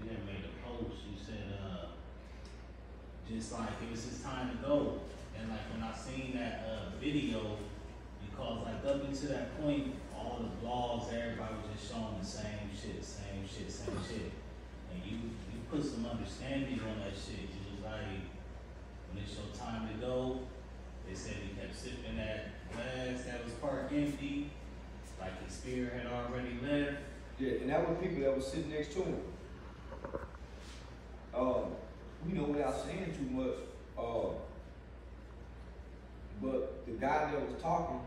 you had made a post. You said, just like it was his time to go. And like when I seen that video, because like up until that point, all the blogs, everybody was just showing the same shit. And you put some understanding on that shit. You was like, when it's your time to go, they said he kept sipping that glass that was part empty, like his spirit had already left. Yeah, and that was people that was sitting next to him. You know, without saying too much, but the guy that was talking,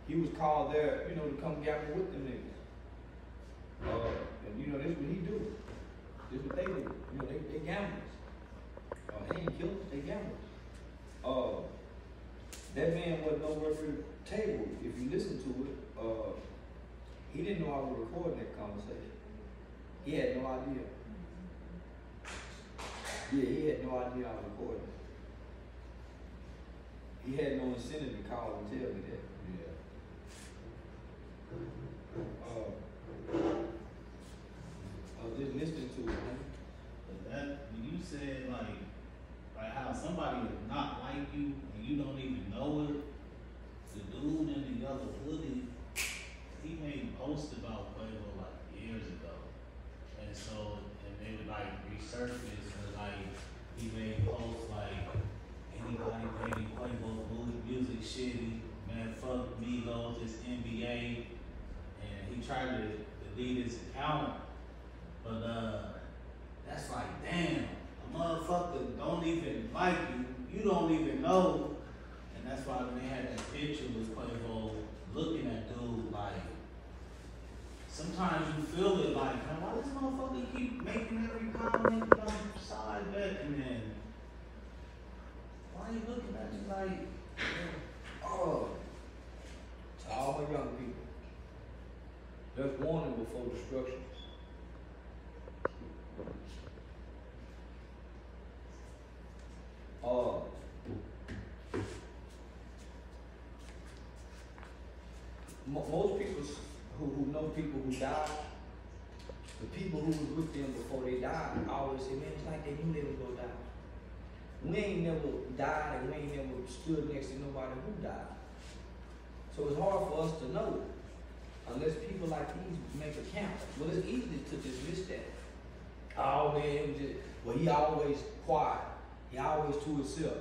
he was called there, you know, to come gamble with them niggas. And you know, this what he do. This what they do. You know, they gamblers. They ain't killers, they gamblers. That man wasn't nowhere for the table. If you listen to it, he didn't know I was recording that conversation. He had no idea. Yeah, he had no idea I was recording. He had no incentive to call and tell me that. I was just listening to it, man. But that, when you said like how somebody is not like you and you don't even know it, the dude in the yellow hoodie, he made a post about Quavo like years ago. And so, and they would like resurface and like, he made posts like, anybody making Quavo music shitty, man, fuck Migos, it's NBA. And he tried to delete his account, but that's like, damn, a motherfucker don't even like you, you don't even know. And that's why when they had that picture with Quavo looking at dude like, sometimes you feel it like, man, why this motherfucker keep making every comment on the side bet, and then why are you looking at me like, Oh, to all my young people, there's warning before destruction. Most people who know people who died, the people who was with them before they died, always say, man, it's like they knew they was gonna die. We ain't never died and we ain't never stood next to nobody who died. So it's hard for us to know unless people like these make a count. Well, it's easy to dismiss that. Oh man, it was just, well, he always quiet. He always to himself.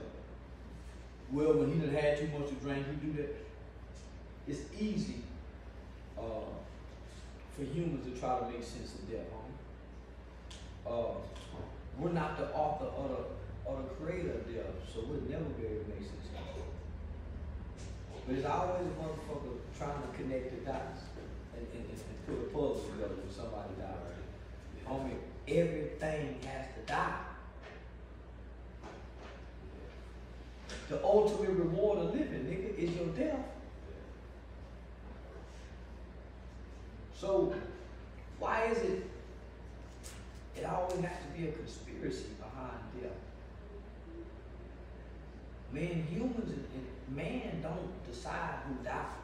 Well, when he done had too much to drink, he do that. It's easy for humans to try to make sense of death, homie. We're not the author or the creator of death, so we'll never be able to make sense of it. But it's always a motherfucker trying to connect the dots and put a puzzle together when somebody dies. Homie, everything has to die. The ultimate reward of living, nigga, is your death. So, why is it always has to be a conspiracy behind death? Man, humans and man don't decide who dies.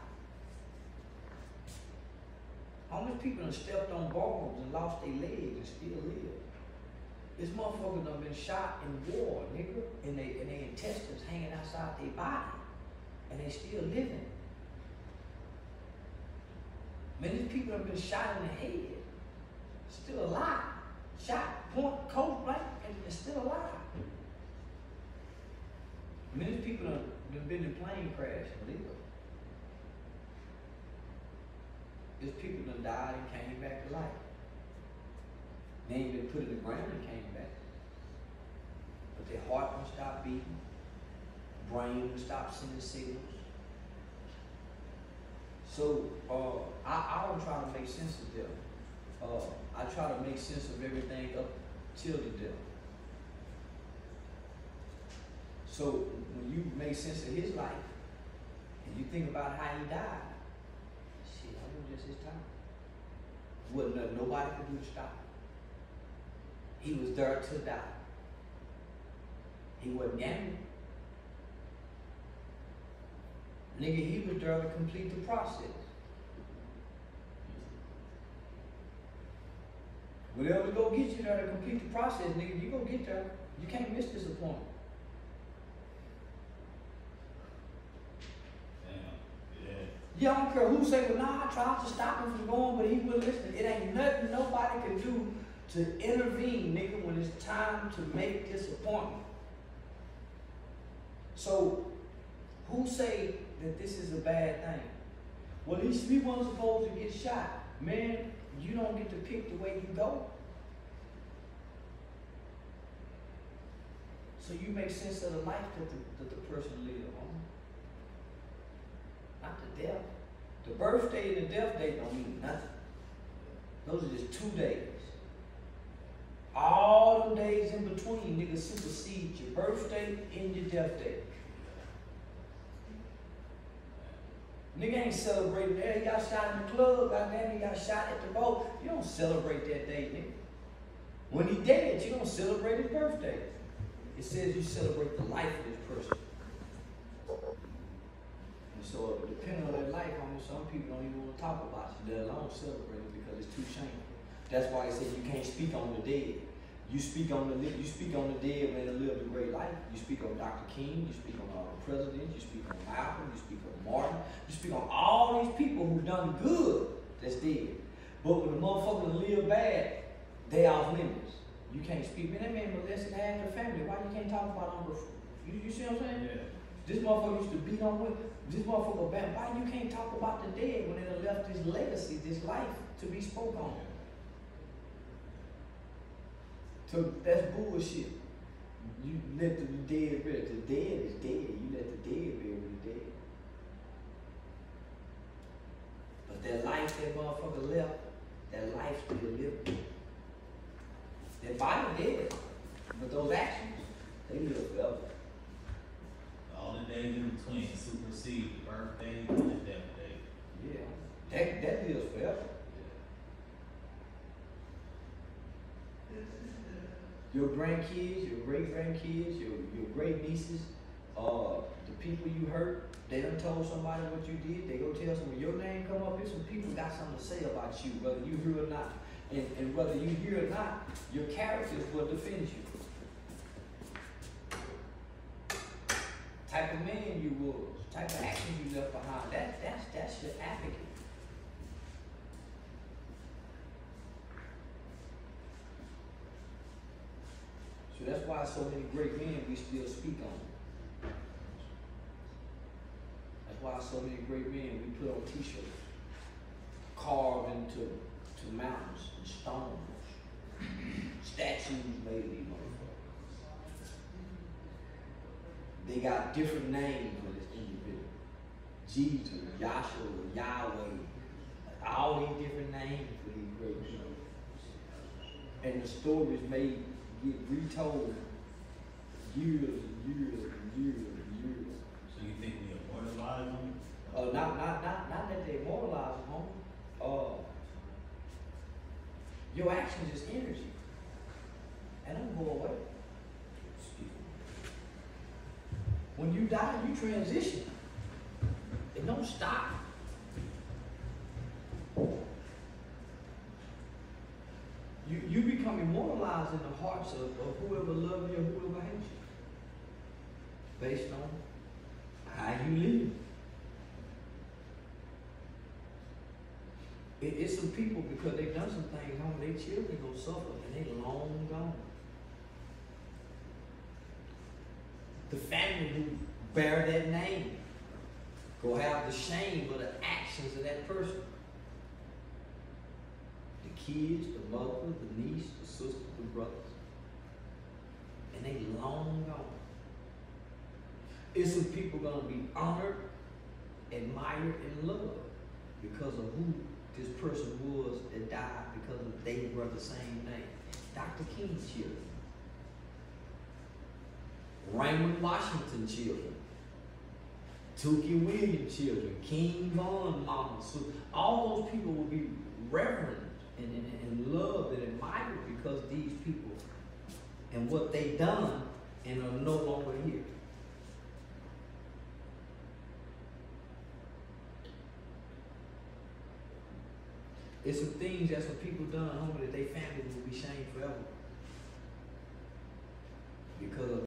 How many people have stepped on bombs and lost their legs and still live? This motherfucker done been shot in war, nigga, and their intestines hanging outside their body, and they still living. Many people have been shot in the head, still alive. Shot, point, cold blank, and still alive. Many people have been in plane crash and live. There's people that died and came back to life. They ain't been put in the ground and came back. But their heart won't stop beating, brain will stop sending signals. So I don't try to make sense of death. I try to make sense of everything up till the death. So when you make sense of his life, and you think about how he died, shit, I know just his time. Wasn't nothing nobody could do to stop him. He was there to die. He wasn't gambling. Nigga, he was there to complete the process. Whatever go get you there to complete the process, nigga, you gonna get there. You can't miss this appointment. Damn. Yeah. Yeah, I don't care who say, well, nah, I tried to stop him from going, but he wouldn't listen. It ain't nothing nobody can do to intervene, nigga, when it's time to make this appointment. So, who say that this is a bad thing? Well, at least we weren't supposed to get shot. Man, you don't get to pick the way you go. So you make sense of the life that the person lived, not the death. The birthday and the death date don't mean nothing. Those are just 2 days. All them days in between, nigga, supersede your birthday and your death date. Nigga ain't celebrating that. He got shot in the club, goddamn, he got shot at the boat. You don't celebrate that day, nigga. When he dead, you don't celebrate his birthday. It says you celebrate the life of this person. And so, depending on that life, some people don't even want to talk about it, let alone celebrate it because it's too shameful. That's why they say you can't speak on the dead. You speak on the dead, man, that lived a great life. You speak on Dr. King, you speak on all the presidents, you speak on Malcolm, you speak on Martin, you speak on all these people who done good that's dead. But when the motherfuckers live bad, they off limits. You can't speak. Man, that man molested half their family. Why you can't talk about them? You see what I'm saying? Yeah. This motherfucker used to beat on women. This motherfucker bad. Why you can't talk about the dead when they done left this legacy, this life to be spoke on? So that's bullshit. You let the dead bury. The dead is dead. You let the dead bury the dead. But that life that motherfucker left, that life still living. That body dead. But those actions, they live forever. All the days in between supersede the birthday and the death day. Yeah. That lives forever. Your grandkids, your great-grandkids, your great nieces, the people you hurt, they done told somebody what you did, they go tell someone, your name come up here, some people got something to say about you, whether you hear or not. And whether you hear or not, your character is what defends you. Type of man you was, type of actions you left behind, that's your advocate. So that's why so many great men we still speak on. That's why so many great men we put on t-shirts, carved into mountains and stones, statues made of these motherfuckers. They got different names for this individual. Jesus, Yahshua, Yahweh, all these different names for these great men. And the stories may get retold years and years and years and years. So you think we immortalize them? Not that they immortalize them, homie. Your actions is energy. And don't go away. When you die, you transition. It don't stop. You become immortalized in the hearts of whoever loves you or whoever hates you. Based on how you live. It's some people, because they've done some things, their children gonna suffer and they long gone. The family who bear that name go have the shame of the actions of that person. The kids, the mother, the niece, the sister, the brothers. And they long gone. It's some people gonna be honored, admired, and loved because of who this person was that died because they were the same name. Dr. King's children. Raymond Washington children. Tookie Williams children. King Von mama. So all those people will be reverenced and loved and admired because these people and what they done and are no longer here. It's some things that some people done, homie, that they family will be forever.